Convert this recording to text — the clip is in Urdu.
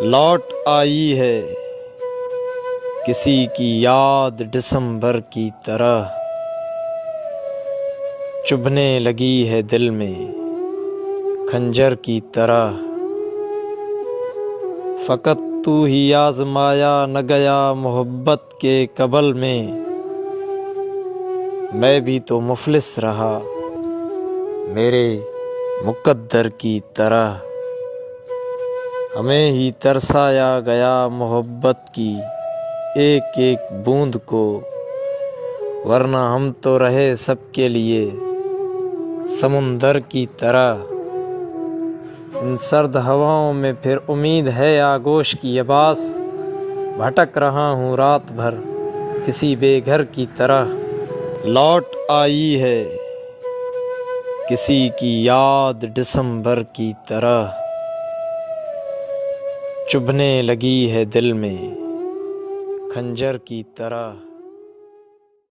لوٹ آئی ہے کسی کی یاد دسمبر کی طرح، چبھنے لگی ہے دل میں خنجر کی طرح۔ فقط تو ہی آزمایا نہ گیا محبت کے قبل میں بھی تو مفلس رہا میرے مقدر کی طرح۔ ہمیں ہی ترسایا گیا محبت کی ایک ایک بوند کو، ورنہ ہم تو رہے سب کے لیے سمندر کی طرح۔ ان سرد ہواؤں میں پھر امید ہے آغوش کی عباس، بھٹک رہا ہوں رات بھر کسی بے گھر کی طرح۔ لوٹ آئی ہے کسی کی یاد دسمبر کی طرح، چبھنے لگی ہے دل میں خنجر کی طرح۔